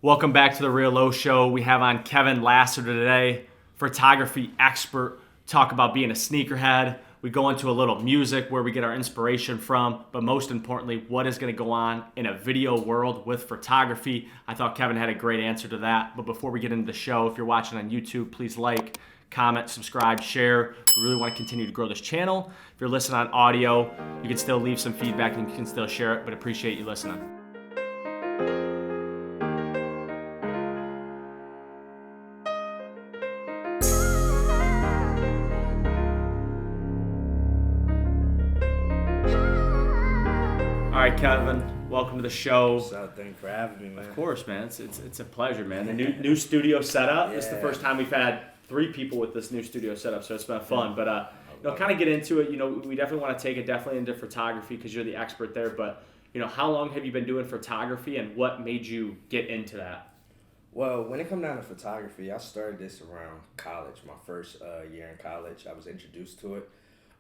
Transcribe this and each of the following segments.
Welcome back to the Real Low Show. We have on Kevin Lassiter today, photography expert, talk about being a sneakerhead. We go into a little music where we get our inspiration from, but most importantly, what is going to go on in a video world with photography. I thought Kevin had a great answer to that. But before we get into the show, if you're watching on YouTube, please like, comment, subscribe, share. We really want to continue to grow this channel. If you're listening on audio, you can still leave some feedback and you can still share it, but appreciate you listening. All right, Kevin, welcome to the show. What's up? Thanks for having me, man. Of course, man. It's a pleasure, man. The new studio setup. Yeah. This is the first time we've had 3 people with this new studio setup, so it's been fun. But kind of get into it. We definitely want to take it definitely into photography because you're the expert there. But how long have you been doing photography, and what made you get into that? Well, when it comes down to photography, I started this around college. My first year in college, I was introduced to it.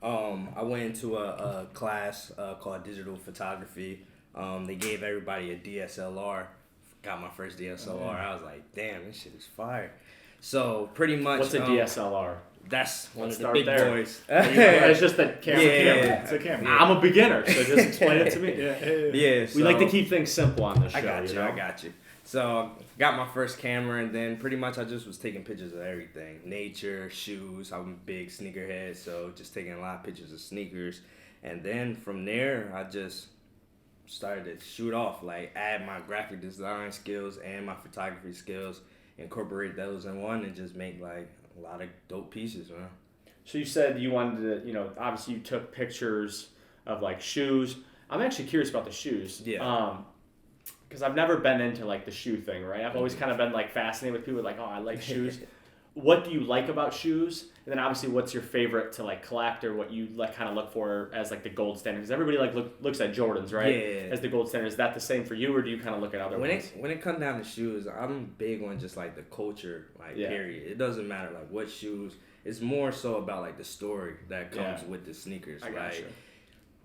I went into a class called digital photography. They gave everybody a DSLR. Got my first DSLR. I was like, damn, this shit is fire. So pretty much. What's a DSLR? That's one Let's of the big start there. boys. It's just the camera. Yeah. It's a camera. I'm a beginner, so just explain it to me. Yeah. We like to keep things simple on this show. I got you. So got my first camera, and then pretty much I just was taking pictures of everything. Nature, shoes. I'm a big sneakerhead, so just taking a lot of pictures of sneakers. And then from there, I just started to shoot off, like add my graphic design skills and my photography skills, incorporate those in one, and just make like a lot of dope pieces, man. So you said you wanted to, obviously you took pictures of like shoes. I'm actually curious about the shoes. Yeah. Because I've never been into like the shoe thing, right? I've always kind of been like fascinated with people like, oh, I like shoes. What do you like about shoes? And then obviously, what's your favorite to like collect, or what you like kind of look for as like the gold standard? Because everybody like looks at Jordans, right? Yeah. As the gold standard. Is that the same for you, or do you kind of look at other ones? When it comes down to shoes, I'm big on just like the culture, period. It doesn't matter like what shoes. It's more so about like the story that comes with the sneakers. I gotcha.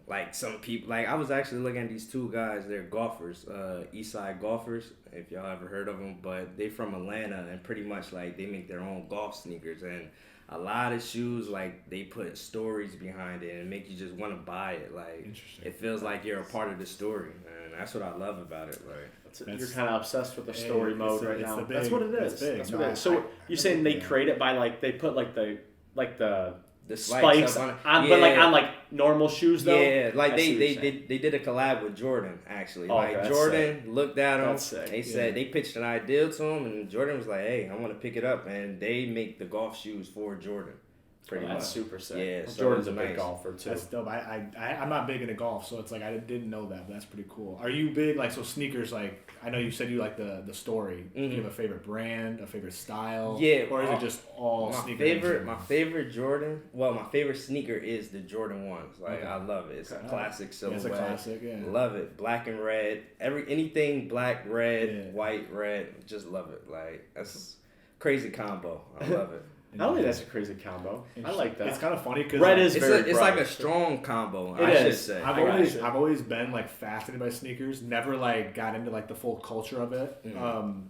Like some people, like I was actually looking at these 2 guys. They're golfers, Eastside golfers. If y'all ever heard of them, but they from Atlanta, and pretty much like they make their own golf sneakers, and a lot of shoes like they put stories behind it and make you just want to buy it. Like it feels like you're a part of the story, and that's what I love about it. Like you're kind of obsessed with the story mode right now. That's what it is. That's what it is. So you're saying they create it by like they put like the spikes on, but like on like normal shoes though. Yeah, like they did a collab with Jordan actually. Jordan looked at them. They said they pitched an idea to him, and Jordan was like, "Hey, I want to pick it up," and they make the golf shoes for Jordan. Pretty much. That's super sick. Yeah, well, so Jordan's a nice. big golfer too. That's dope. I'm not big into golf, so it's like I didn't know that, but that's pretty cool. Are you big like sneakers? Like I know you said you like the story. Do you have a favorite brand, a favorite style? Yeah, or is it just all sneakers? My favorite Jordan. Well, my favorite sneaker is the Jordan 1s. Like I love it. It's a classic silhouette. It's a classic. Yeah. Love it. Black and red. Anything black, red, white, red. Just love it. Like that's crazy combo. I love it. Not only that's a crazy combo. I like that. It's kind of funny because red is it's like a strong combo. Should say. I've always been like fascinated by sneakers. Never like got into like the full culture of it. Mm-hmm.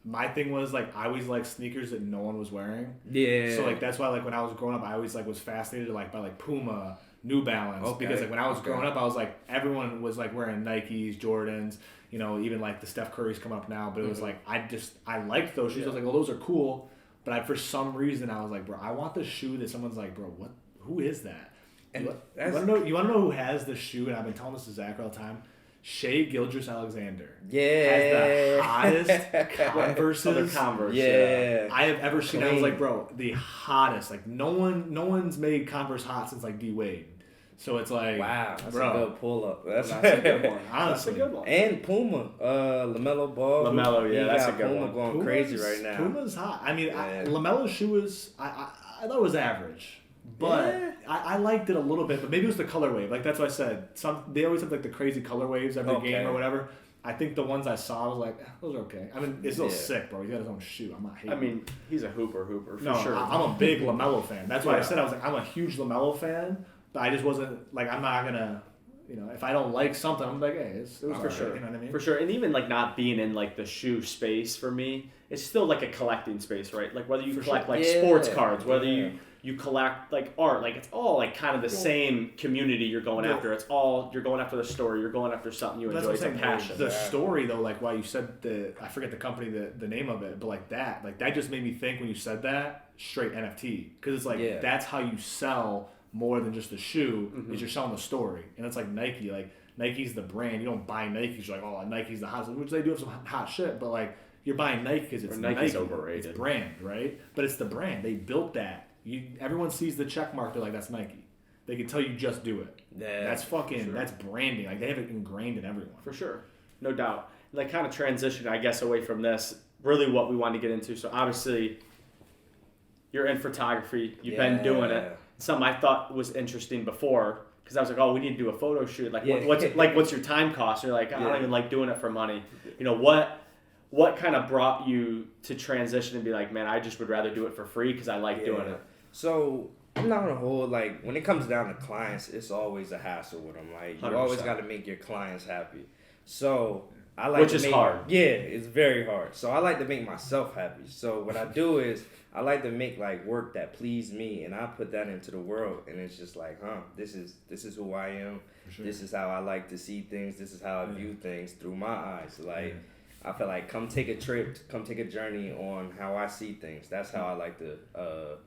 My thing was like I always liked sneakers that no one was wearing. Yeah. So like that's why like when I was growing up, I always like was fascinated like by like Puma, New Balance, because like when I was growing up, I was like everyone was like wearing Nikes, Jordans. Even like the Steph Curry's come up now, but it was like I liked those shoes. I was like, well, those are cool. But for some reason, I was like, bro, I want the shoe that someone's like, bro, what? Who is that? You want to know who has the shoe? And I've been telling this to Zach all the time. Shea Gilgeous-Alexander. Yeah. Has the hottest Converses. Converse. Yeah. I have ever seen. I was like, bro, the hottest. Like no one's made Converse hot since like D Wade. So it's like, wow, that's a good pull up. That's a good one. Honestly, that's a good one. And Puma, LaMelo Ball. LaMelo, yeah, that's a good Puma one. Going Puma's crazy right now. Puma's hot. I mean, LaMelo's shoe was I thought it was average, but I liked it a little bit. But maybe it was the color wave. Like that's what I said. They always have like the crazy color waves every game or whatever. I think the ones I saw, I was like, those are okay. I mean, it's still sick, bro. He's got his own shoe. I'm not hating. I mean, he's a hooper for sure. I'm a big LaMelo fan. That's why I said I was like, I'm a huge LaMelo fan. But I just wasn't like I'm not gonna if I don't like something, I'm like, hey, it was For sure. You know what I mean? For sure. And even like not being in like the shoe space for me, it's still like a collecting space, right? Like whether you collect like sports cards, whether you collect like art, like it's all like kind of the same community you're going after. It's all, you're going after the story, you're going after something you enjoy. It's a passion. The story though, like why you said I forget the company, the name of it, but like that just made me think when you said that, straight NFT. Because it's like, that's how you sell more than just a shoe, is you're selling the story. And it's like Nike, like Nike's the brand. You don't buy Nikes, you're like, oh, Nike's the hot, which they do have some hot shit, but like you're buying Nike because it's Nike's Nike. overrated. It's brand, right? But it's the brand. They built that. Everyone sees the check mark, they're like, that's Nike. They can tell you just do it. Yeah, that's fucking, that's branding. Like they have it ingrained in everyone. For sure. No doubt. Like kind of transition, I guess, away from this, really what we wanted to get into. So obviously you're in photography. You've been doing it. Something I thought was interesting before, because I was like, oh, we need to do a photo shoot. Like, what's your time cost? You're like, I don't even like doing it for money. What kind of brought you to transition and be like, man, I just would rather do it for free because I like doing it? So I'm not gonna hold, like, when it comes down to clients, it's always a hassle with them. Like, you 100%. always got to make your clients happy. So I like Which is hard. Yeah, it's very hard. So I like to make myself happy. So what I do is I like to make like work that please me, and I put that into the world, and it's just like, this is who I am. Sure. This is how I like to see things. This is how I view things through my eyes. Like, I feel like come take a trip, come take a journey on how I see things. That's how I like to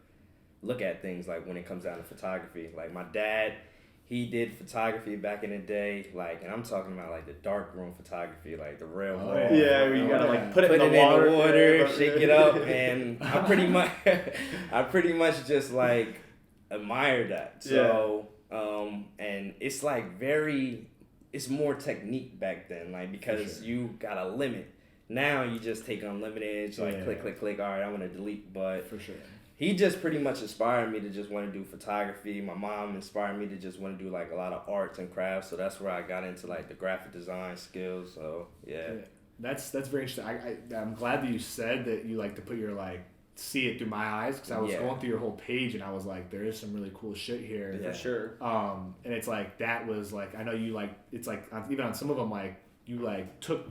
look at things. Like when it comes down to photography, like my dad, he did photography back in the day, like, and I'm talking about like the dark room photography, like the real you gotta like put it in the water, shake it up, and I pretty much just like admire that. So and it's like it's more technique back then, like, because you got a limit. Now you just take unlimited, click, all right, I want to delete, but for sure. He just pretty much inspired me to just want to do photography. My mom inspired me to just want to do like a lot of arts and crafts. So that's where I got into like the graphic design skills. So yeah. That's very interesting. I'm glad that you said that you like to put your like see it through my eyes, because I was going through your whole page and I was like, there is some really cool shit here. For sure. And it's like that was like, I know you like, it's like even on some of them, like you like took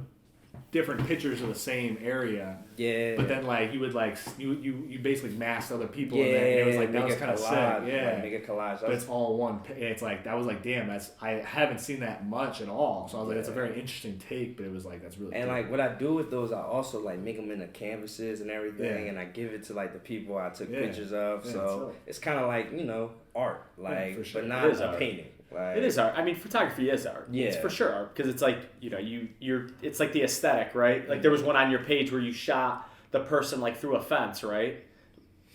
different pictures of the same area. Yeah. But then like you would like you basically masked other people. Yeah. And it was like that was kind of sick. Yeah. Like, make a collage. But it's all one. And it's like that was like, damn, I haven't seen that much at all. So I was like, that's a very interesting take. But it was like, that's really. And like what I do with those, I also like make them into canvases and everything, and I give it to like the people I took pictures of. So it's kind of like, you know, art, like, for sure. But not a painting. Like, it is art. I mean, photography is art. Yeah. It's for sure art, because it's like, you know, you're it's like the aesthetic, right? Like there was one on your page where you shot the person like through a fence, right?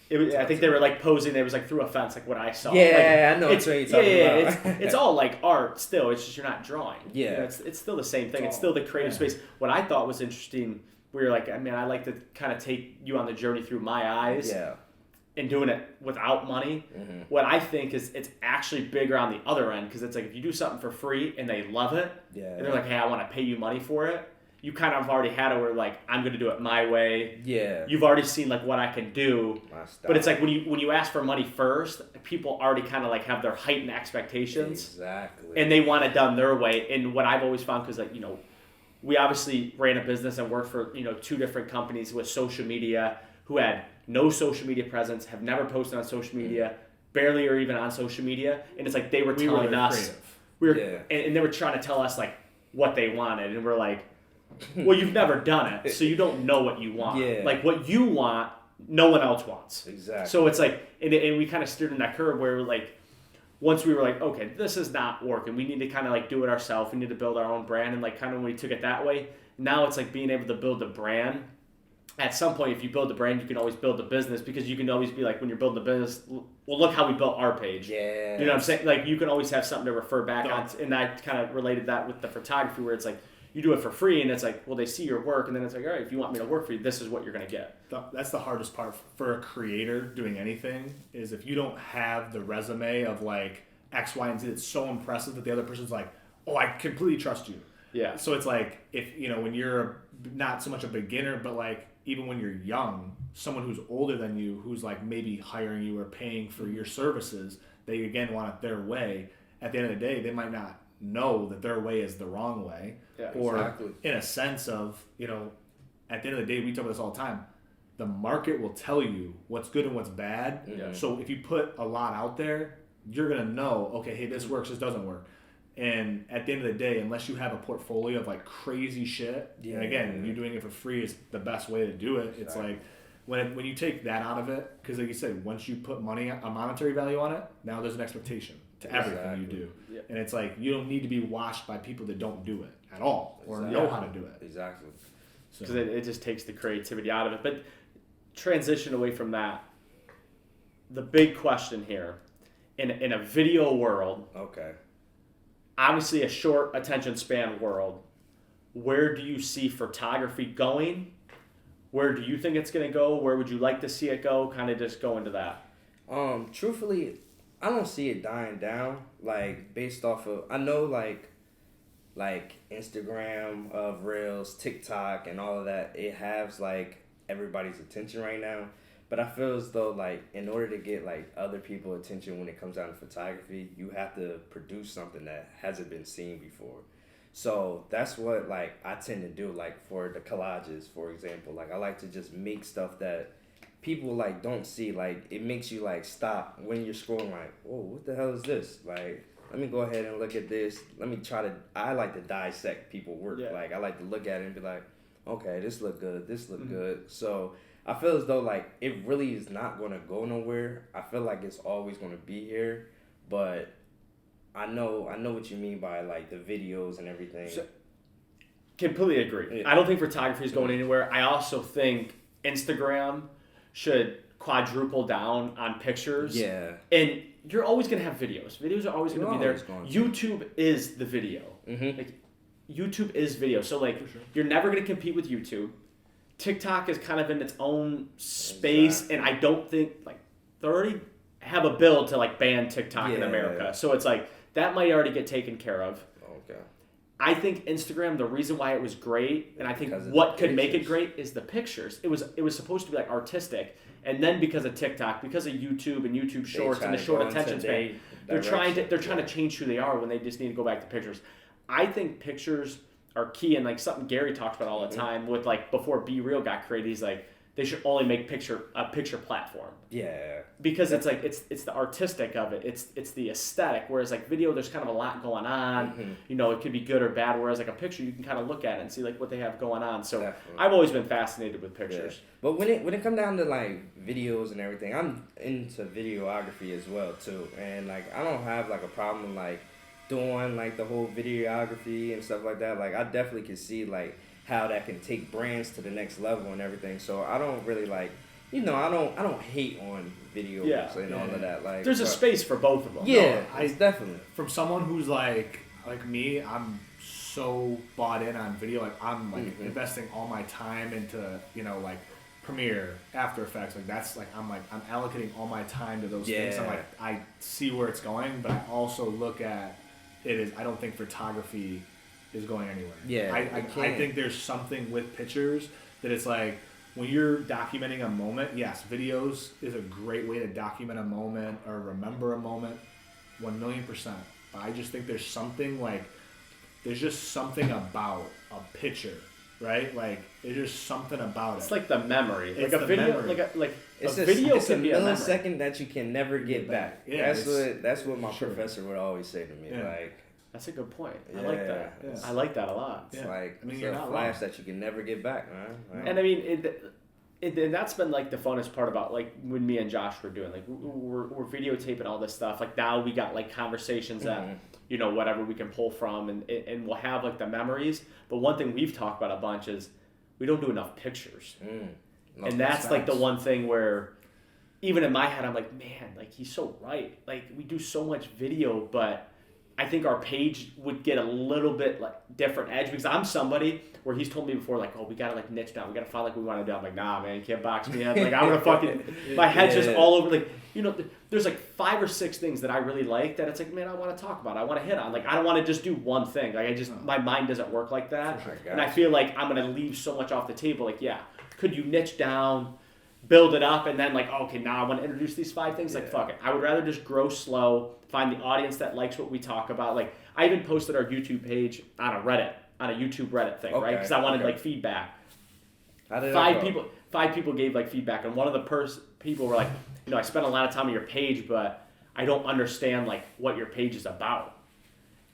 I think they were like posing. It was like through a fence, like what I saw. Yeah, like, I know what you're talking about. It's all like art still. It's just you're not drawing. Yeah, you know, it's still the same thing. It's still the creative space. What I thought was interesting, we were like, I mean, I like to kind of take you on the journey through my eyes. Yeah. And doing it without money, what I think is it's actually bigger on the other end, because it's like if you do something for free and they love it, and they're like, hey, I want to pay you money for it, you kind of already had it where like, I'm going to do it my way. Yeah. You've already seen like what I can do. But it's like when you ask for money first, people already kind of like have their heightened expectations. Exactly. And they want it done their way. And what I've always found, because like, you know, we obviously ran a business and worked for, you know, 2 different companies with social media who had no social media presence, have never posted on social media, barely or even on social media, and it's like they were telling us, and they were trying to tell us like what they wanted, and we're like, well, you've never done it, so you don't know what you want. Yeah. Like what you want, no one else wants. Exactly. So it's like, and we kind of steered in that curve where like, once we were like, okay, this is not working, we need to kind of like do it ourselves, we need to build our own brand, and like kind of when we took it that way, now it's like being able to build a brand. At some point, if you build the brand, you can always build the business, because you can always be like, when you're building the business, well, look how we built our page. Yeah. You know what I'm saying? Like, you can always have something to refer back on. And I kind of related that with the photography, where it's like, you do it for free, and it's like, well, they see your work, and then it's like, all right, if you want me to work for you, this is what you're going to get. That's the hardest part for a creator doing anything, is if you don't have the resume of like X, Y, and Z, it's so impressive that the other person's like, oh, I completely trust you. Yeah. So it's like, if, you know, when you're not so much a beginner, but like, even when you're young, someone who's older than you, who's like maybe hiring you or paying for your services, they again want it their way. At the end of the day, they might not know that their way is the wrong way. Yeah, or exactly. in a sense of, at the end of the day, we talk about this all the time. The market will tell you what's good and what's bad. Yeah. So if you put a lot out there, you're going to know, okay, hey, this works, this doesn't work. And at the end of the day, unless you have a portfolio of like crazy shit, and again, you doing it for free is the best way to do it. Exactly. It's like when you take that out of it, because like you said, once you put money, a monetary value on it, now there's an expectation to everything you do. Yeah. And it's like you don't need to be watched by people that don't do it at all or know how to do it. Exactly. Because it just takes the creativity out of it. But transition away from that, the big question here, in a video world, okay, obviously a short attention span world, where do you see photography going? Where do you think it's going to go? Where would you like to see it go? Kind of just go into that. Truthfully, I don't see it dying down. Like based off of, I know like Instagram of Reels, TikTok, and all of that. It has like everybody's attention right now. But I feel as though like in order to get like other people's attention when it comes down to photography, you have to produce something that hasn't been seen before. So that's what like I tend to do. Like for the collages, for example, like I like to just make stuff that people like don't see. Like it makes you like stop when you're scrolling. Like, whoa, what the hell is this? Like, let me go ahead and look at this. Let me try to. I like to dissect people's work. Yeah. Like I like to look at it and be like, okay, this look good. This look good. So I feel as though like it really is not going to go nowhere. I feel like it's always going to be here, but I know what you mean by like the videos and everything. So, completely agree. Yeah. I don't think photography is going anywhere. I also think Instagram should quadruple down on pictures. Yeah. And you're always going to have videos. Videos are always going to be there. To. YouTube is the video. Mm-hmm. Like YouTube is video. So like you're never going to compete with YouTube. TikTok is kind of in its own space, Exactly. and I don't think like they already have a bill to like ban TikTok in America. So it's like that might already get taken care of. Okay. I think Instagram, the reason why it was great, and I think Because of what the could make it pictures. great is the pictures. It was supposed to be like artistic, and then because of TikTok, because of YouTube and YouTube Shorts and the short attention span, they're trying to change who they are when they just need to go back to pictures. I think pictures are key, and like something Gary talks about all the time with like before Be Real got created, he's like they should only make a picture platform. Yeah. Because it's like it's the artistic of it, it's the aesthetic. Whereas like video, there's kind of a lot going on. Mm-hmm. You know, it could be good or bad. Whereas like a picture, you can kind of look at it and see like what they have going on. So Definitely. I've always been fascinated with pictures. Yeah. But when it come down to like videos and everything, I'm into videography as well too. And like I don't have like a problem like doing like the whole videography and stuff like that. Like I definitely can see like how that can take brands to the next level and everything. So I don't really like, I don't hate on videos and all of that. Like There's a space for both of them. Yeah, No, it's definitely. From someone who's like me, I'm so bought in on video. Like I'm like investing all my time into like Premiere, After Effects. Like that's like I'm allocating all my time to those things. I'm like I see where it's going, but I also look at it as I don't think photography is going anywhere. Yeah, I think there's something with pictures that it's like when you're documenting a moment, yes, videos is a great way to document a moment or remember a moment 1,000,000%. But I just think there's just something about a picture, right? Like there's just something about It's it. like the memory. It's like a the video memory. It's a video it's could a be a memory. millisecond that you can never get back. Yeah, that's what my sure. professor would always say to me. Yeah. Like That's a good point. I like that. Yeah. I like that a lot. it's Yeah. like I mean, it's you're a not flash wrong. that you can never get back, man. Right? And I mean, and that's been like the funnest part about like when me and Josh were doing like we're videotaping all this stuff. Like now we got like conversations that whatever we can pull from, and we'll have like the memories. But one thing we've talked about a bunch is we don't do enough pictures, and that's like the one thing where even in my head I'm like, man, like he's so right. Like we do so much video, but I think our page would get a little bit like different edge because I'm somebody where he's told me before like, oh, we gotta like niche down, we gotta find like what we want to do. I'm like, nah, man, you can't box me in. Like I'm gonna fucking my head's just all over. Like there's like 5 or 6 things that I really like that it's like, man, I want to talk about, I want to hit on. Like I don't want to just do one thing. Like my mind doesn't work like that, and I feel like I'm gonna leave so much off the table. Like could you niche down? Build it up and then like, okay, now I want to introduce these 5 things. Like, fuck it. I would rather just grow slow, find the audience that likes what we talk about. Like, I even posted our YouTube page on a YouTube Reddit thing, right? Because I wanted like feedback. How did Five people gave like feedback, and one of the people were like, I spent a lot of time on your page, but I don't understand like what your page is about.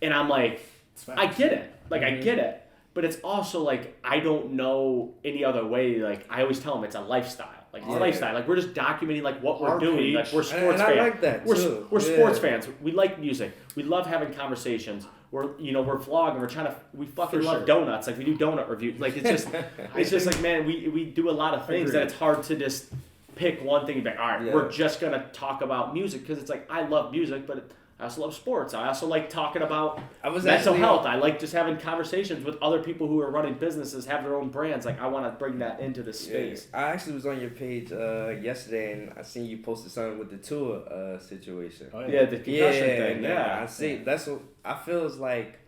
And I'm like, I get it. Like, I get it. But it's also like, I don't know any other way. Like, I always tell them it's a lifestyle. Like, it's a lifestyle. Like, we're just documenting like what we're doing. Like, we're sports fans. I like that too. We're sports fans. We like music. We love having conversations. We're vlogging. We fucking love donuts. Like, we do donut reviews. Like, it's just like, man, we do a lot of things that it's hard to just pick one thing and be like, all right, we're just going to talk about music, because it's like, I love music, but I also love sports. I also like talking about mental health. I like just having conversations with other people who are running businesses, have their own brands. Like, I want to bring that into this space. I actually was on your page yesterday, and I seen you posted something with the tour situation. Oh, yeah, the concussion thing. Yeah, I see. That's what I feel is like.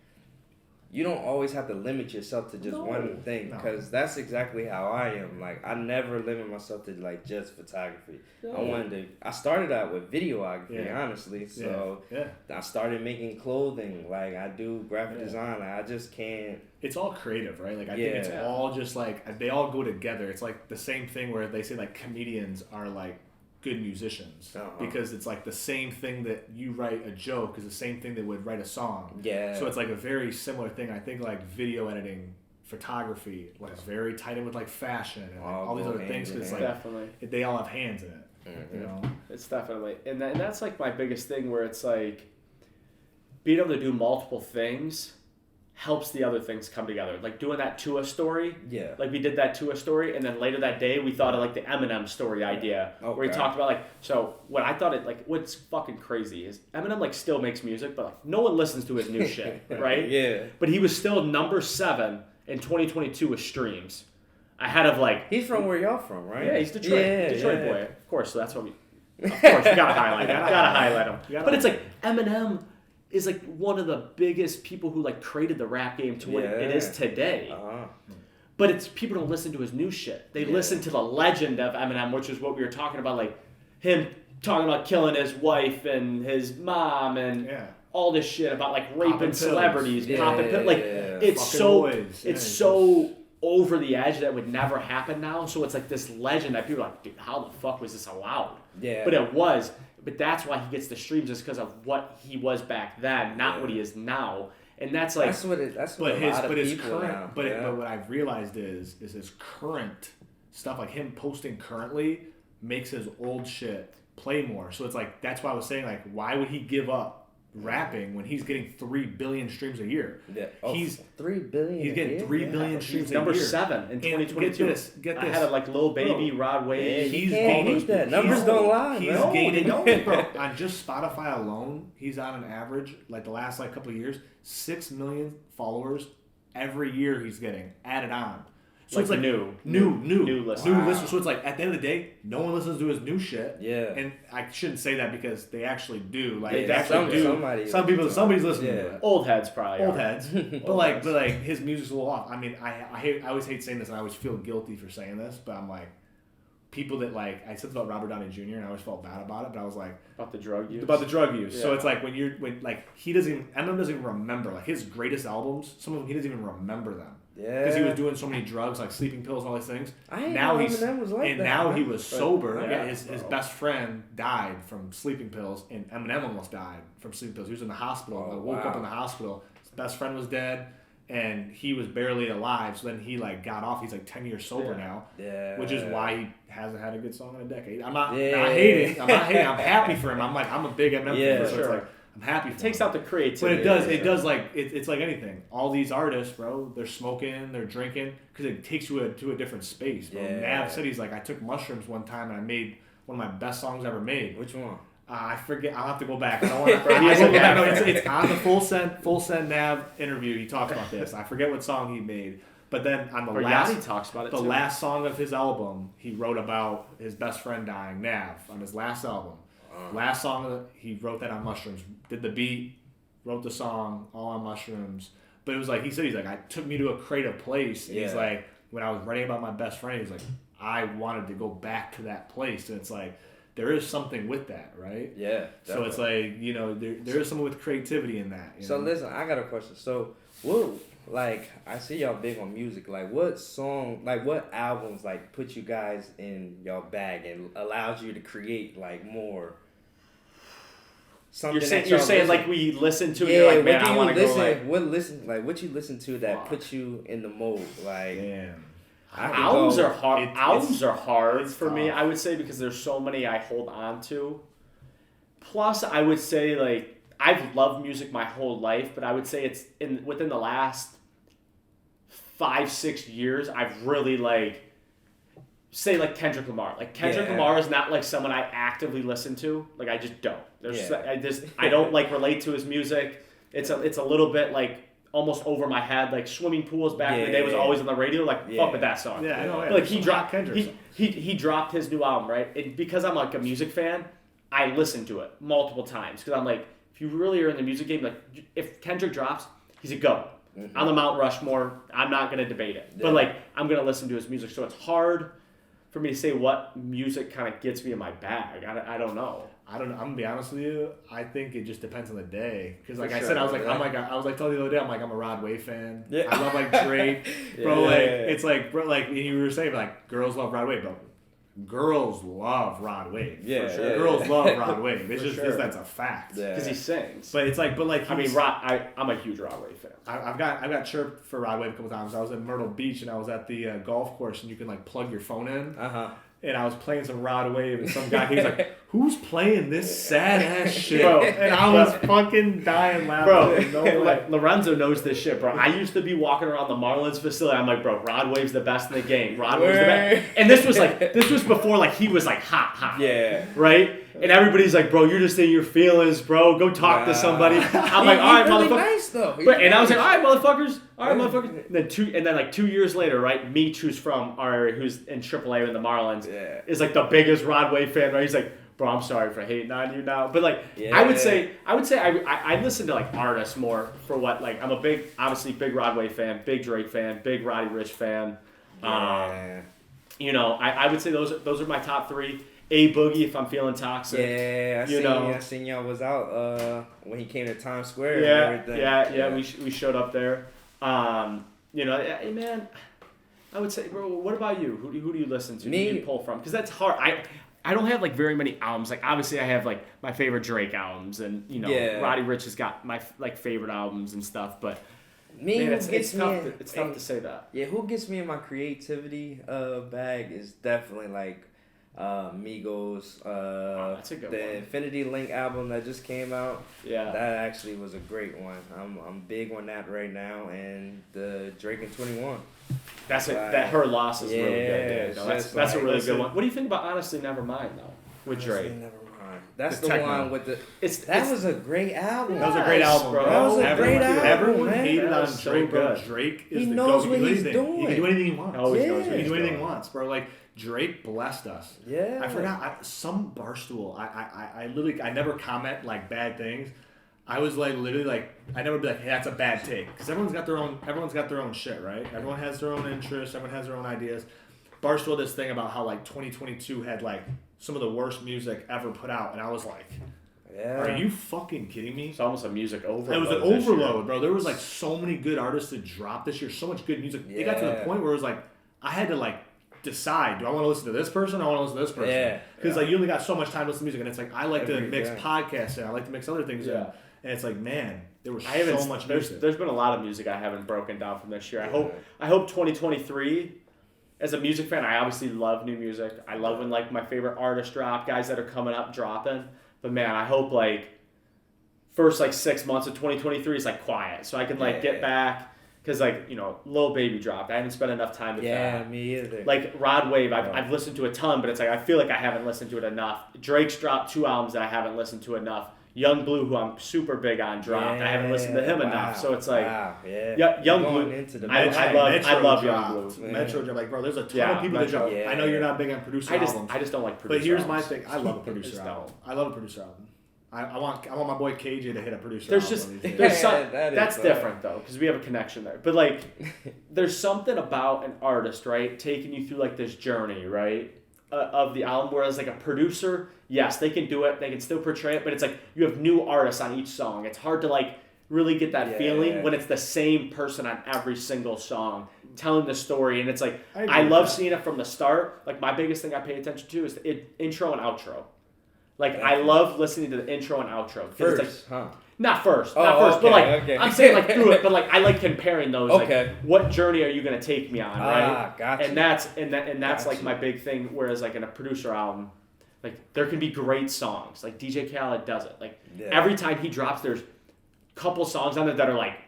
You don't always have to limit yourself to just one thing, because that's exactly how I am. Like, I never limit myself to like just photography. I started out with videography, honestly. So I started making clothing. Like, I do graphic design. Like, I just can't. It's all creative, right? Like, I think it's all just like, they all go together. It's like the same thing where they say like comedians are like good musicians, because it's like the same thing that you write a joke is the same thing that would write a song. So it's like a very similar thing. I think like video editing, photography, like is very tied in with like fashion and like all these other things, because like they all have hands in it. You know, it's definitely, and that's like my biggest thing, where it's like being able to do multiple things helps the other things come together. Like doing that Tua story. Yeah. Like we did that Tua story, and then later that day we thought of like the Eminem story idea, where he talked about like, so what I thought what's fucking crazy is Eminem like still makes music, but like no one listens to his new shit, right? Yeah. But he was still number 7 in 2022 with streams. Ahead of like. He's from where y'all from, right? Yeah, he's Detroit. Yeah, Detroit boy. Of course, so that's what we. Of course, we gotta highlight him. Gotta highlight him. But it's like Eminem is like one of the biggest people who like created the rap game to what it is today. But it's people don't listen to his new shit. They listen to the legend of Eminem, which is what we were talking about, like him talking about killing his wife and his mom and all this shit about like raping celebrities, popping pills. Like it's so over the edge that would never happen now. So it's like this legend that people are like, dude, how the fuck was this allowed? Yeah. But it was. But that's why he gets the streams, is because of what he was back then, not what he is now. And that's like that's what what I've realized is his current stuff, like him posting currently, makes his old shit play more. So it's like, that's why I was saying, like, why would he give up rapping when he's getting 3 billion streams a year? He's 3 billion. He's getting 3 billion streams a year. Number 7 in 2022. Get this. I had like Lil Baby, Rod Wave. He's gaining that. Numbers don't lie. He's gaining. Bro, on just Spotify alone, he's on an average, like the last like couple of years, 6 million followers every year he's getting added on. So like it's like new listeners. So it's like at the end of the day, no one listens to his new shit. Yeah. And I shouldn't say that because they actually do. Like they actually do. Somebody's listening to it. Old heads probably. Old heads. But his music's a little off. I mean, I always hate saying this, and I always feel guilty for saying this, but I'm like, people that like, I said about Robert Downey Jr. and I always felt bad about it, but I was like, about the drug use. Yeah. So it's like when Eminem doesn't even remember like his greatest albums. Some of them he doesn't even remember them. Yeah. Because he was doing so many drugs, like sleeping pills and all these things. Now he was sober. Yeah, his best friend died from sleeping pills, and Eminem almost died from sleeping pills. He was in the hospital. Woke up in the hospital. His best friend was dead, and he was barely alive. So then he like got off. He's like 10 years sober now. Yeah. Which is why he hasn't had a good song in a decade. I'm not hating. I'm happy for him. I'm a big Eminem fan. So it's like, I'm happy for it. Takes out the creativity. But it does like, it's like anything. All these artists, bro, they're smoking, they're drinking, because it takes you to a different space, bro. Nav said he's like, I took mushrooms one time and I made one of my best songs ever made. Which one? I forget. I'll have to go back. I don't want to. It's on the Full Send Nav interview. He talks about this. I forget what song he made. But then on Yachty talks about it the last song of his album, he wrote about his best friend dying, Nav, on his last album. Last song, he wrote that on mushrooms. Did the beat, wrote the song, all on mushrooms. But it was like, he's like, it took me to a creative place. And he's like, when I was writing about my best friend, he's like, I wanted to go back to that place. And it's like, there is something with that, right? Yeah. Definitely. So it's like, you know, there is something with creativity in that. You So know? listen, I got a question. So what, like, I see y'all big on music. Like, what song, like, what albums, like, put you guys in y'all bag and allows you to create, like, more? You're saying like we listen to it, you're like, man, I want to go like... What you listen to that puts you in the mode? Like, damn. Albums are hard. Albums are hard for me, tough. I would say, because there's so many I hold on to. Plus, I would say, like, I've loved music my whole life, but I would say it's within the last 5-6 years, I've really, like, say, like, Kendrick Lamar. Like, Kendrick Lamar is not, like, someone I actively listen to. Like, I just don't. I don't, like, relate to his music. It's a little bit, like, almost over my head. Like, Swimming Pools back in the day was always on the radio. Like, fuck with that song. Yeah, I know. Like, he dropped he dropped his new album, right? Because I'm, like, a music fan, I listen to it multiple times. Because I'm like, if you really are in the music game, like, if Kendrick drops, he's a go. Mm-hmm. On the Mount Rushmore, I'm not going to debate it. Yeah. But, like, I'm going to listen to his music. So it's hard for me to say what music kind of gets me in my bag. I don't know. I'm gonna be honest with you. I think it just depends on the day. Because like I said, I was like telling you the other day, I'm a Rod Wave fan. Yeah. I love like Drake, bro. It's like, bro, like you were saying, like girls love Rod Wave, bro. Girls love Rod Wave. Yeah, for sure. Girls love Rod Wave. It's just that's a fact. Because he sings. But it's like, I mean, I'm a huge Rod Wave fan. I've got chirped for Rod Wave a couple times. I was in Myrtle Beach and I was at the golf course and you can like plug your phone in. And I was playing some Rod Wave, and some guy, he was like, who's playing this sad-ass shit? Bro, and I was fucking dying laughing. Bro, no way. Lorenzo knows this shit, bro. I used to be walking around the Marlins facility. I'm like, bro, Rod Wave's the best in the game. Rod Wave's the best. And this was before, like, he was, like, hot. Yeah. Right? And everybody's like, bro, you're just in your feelings, bro. Go talk to somebody. I'm like, all right, really motherfucker. Nice, though. And I was like, all right, motherfuckers. And then like 2 years later, right? Meech, who's from our area, who's in AAA in the Marlins, is like the biggest Rod Wave fan, right? He's like, bro, I'm sorry for hating on you now. But like, I would say I listen to like artists more for what, like, I'm a big Rod Wave fan, big Drake fan, big Roddy Ricch fan. You know, I would say those are my top three. A Boogie if I'm feeling toxic. Yeah, I seen y'all was out when he came to Times Square and everything. Yeah, we showed up there. You know, hey man, I would say, bro, what about you? Who do you listen to? Me? Who do you pull from? Because that's hard. I don't have like very many albums. Like obviously I have like my favorite Drake albums and you know Roddy Ricch has got my like favorite albums and stuff, but it's tough to say that. Yeah, who gets me in my creativity bag is definitely like Migos, that's a good the one. Infinity Link album that just came out. Yeah, that actually was a great one. I'm big on that right now, and the Drake and 21. That Her Loss is really good. Dude. No, that's a really good one. What do you think about Honestly Nevermind though with Drake? That's the one with the. That was a great album. That was a great album, bro. That was a great album. Everyone hated on Drake, bro. Drake is the go. He knows what he's doing. He can do anything he wants. Always knows he can do anything he wants, bro. Like Drake blessed us. Yeah. I forgot some Barstool. I literally never comment like bad things. I was like literally like I never be like, hey, that's a bad take, because everyone's got their own shit, right? Everyone has their own interests. Everyone has their own ideas. Barstool this thing about how like 2022 had like some of the worst music ever put out, and I was like, are you fucking kidding me? It's almost a music overload. It was an overload, bro. There was like so many good artists that dropped this year, so much good music. It got to the point where it was like I had to like decide, do I want to listen to this person or I want to listen to this person? Yeah. Because like you only got so much time to listen to music, and it's like I like to mix podcasts and I like to mix other things in. And it's like, man, there was so much music. There's been a lot of music I haven't broken down from this year. I hope 2023. As a music fan, I obviously love new music. I love when like my favorite artists drop, guys that are coming up dropping. But man, I hope like first like 6 months of 2023 is like quiet, so I can like get back. Because like, you know, Lil Baby dropped. I haven't spent enough time with that. Yeah, me either. Like Rod Wave, I've listened to a ton, but it's like I feel like I haven't listened to it enough. Drake's dropped 2 albums that I haven't listened to enough. Young Blue, who I'm super big on, dropped. I haven't listened to him enough, so it's like, Young Blue. I love Young Blue. Metro dropped, like, bro, there's a ton of people that drop. I know you're not big on producer albums. I just don't like producer. But here's albums. my thing: I love a producer album. I love a producer album. I want my boy KJ to hit a producer. That's different though, because we have a connection there. But like, there's something about an artist, right, taking you through like this journey, right, of the album. Whereas like a producer, yes, they can do it. They can still portray it, but it's like you have new artists on each song. It's hard to like really get that feeling when it's the same person on every single song telling the story. And it's like I love seeing it from the start. Like my biggest thing I pay attention to is the intro and outro. Like I love listening to the intro and outro. First, it's like, huh? Not first, Oh, not first, okay, but like okay. I'm saying like through it, but like I like comparing those. Okay. Like, what journey are you gonna take me on, right? Gotcha. And that's Gotcha. like my big thing. Whereas like in a producer album, like there can be great songs. Like DJ Khaled does it. Like every time he drops, there's a couple songs on it that are like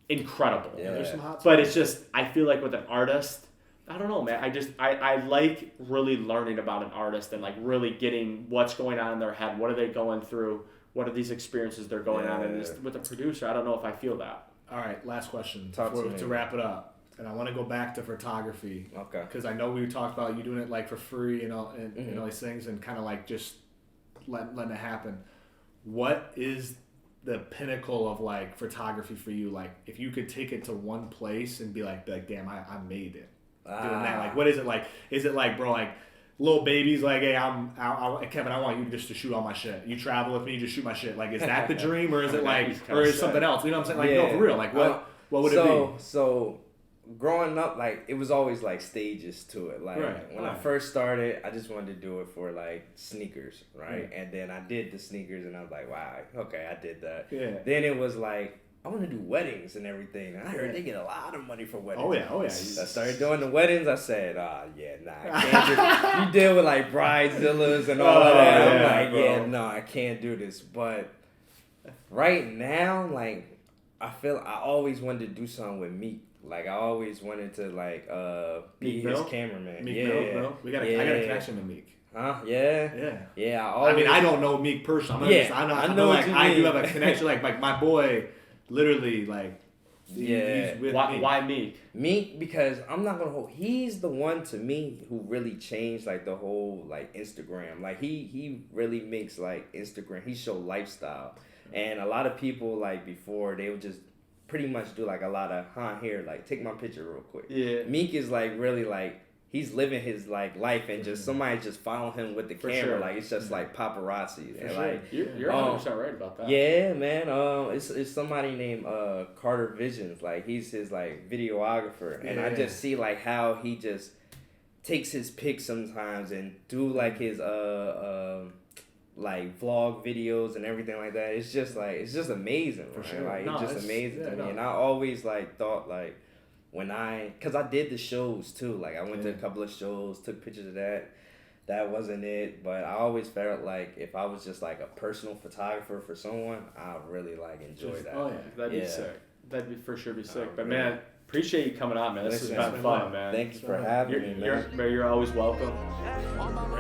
incredible. Yeah. There's some hot But it's just I feel like with an artist, I don't know, man. I like really learning about an artist and like really getting what's going on in their head. What are they going through? What are these experiences they're going on? And just with a producer, I don't know if I feel that. All right, last question Talk to wrap it up. And I want to go back to photography. Okay. Because I know we talked about you doing it like for free and all these things and kind of like just letting it happen. What is the pinnacle of like photography for you? Like if you could take it to one place and be like damn, I made it. Doing that. Like what is it like? Is it like, bro, like little babies like, hey, Kevin, I want you just to shoot all my shit. You travel with me, you just shoot my shit. Like, is that the dream, or is it like, or is it something else? You know what I'm saying? Like, no, for real. Like, what would it be? So, growing up, like, it was always like stages to it. Like, when I first started, I just wanted to do it for like sneakers, right? And then I did the sneakers, and I was like, wow, okay, I did that. Yeah. Then it was like, I want to do weddings and everything. I heard they get a lot of money for weddings. Oh yeah. So I started doing the weddings. I said, I can't do. You deal with like bridezillas and all of that. I'm like, I can't do this. But right now, like, I feel I always wanted to do something with Meek. Like I always wanted to like be his cameraman. Meek Mill. I got a connection to Meek. Huh? Yeah. I mean, I don't know Meek personally. I know like I do have a connection. Like my boy. Literally, like, he's with why Meek? Meek, because I'm not gonna hold. He's the one to me who really changed like the whole like Instagram. Like he really makes like Instagram. He show lifestyle, and a lot of people like before they would just pretty much do like a lot of here, like take my picture real quick. Yeah. Meek is like really like. He's living his like life and just somebody just following him with the camera. Sure. Like it's just like paparazzi. And sure. Like you're 100% right about that. Yeah, man. It's somebody named Carter Visions. Like he's his like videographer, and I just see like how he just takes his pics sometimes and do like his like vlog videos and everything like that. It's just amazing. For right? sure. Like it's just amazing to me. And I always like thought like. Cause I did the shows too, like I went to a couple of shows, took pictures of that wasn't it, but I always felt like if I was just like a personal photographer for someone, I really like enjoy that. Oh yeah, that'd be sick. That'd be for sure be sick. But really. Man, appreciate you coming on, man. This has been fun, man. Thank you for having me, man. You're always welcome.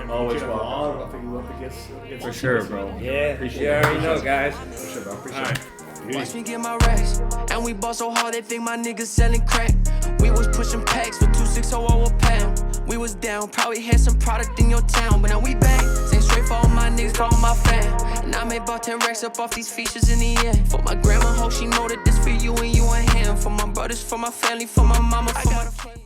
Always welcome. I think you love to get For sure, bro. Yeah, Appreciate you already know, guys. For sure, bro. Appreciate All right. it. Watch me get my racks, and we ball so hard they think my niggas selling crack. We was pushing packs for 260 a pound. We was down, probably had some product in your town, but now we back. Same straight for all my niggas, for all my fam. And I made about 10 racks up off these features in the end. For my grandma, hope she know that this for you and you and him. For my brothers, for my family, for my mama, for my friends.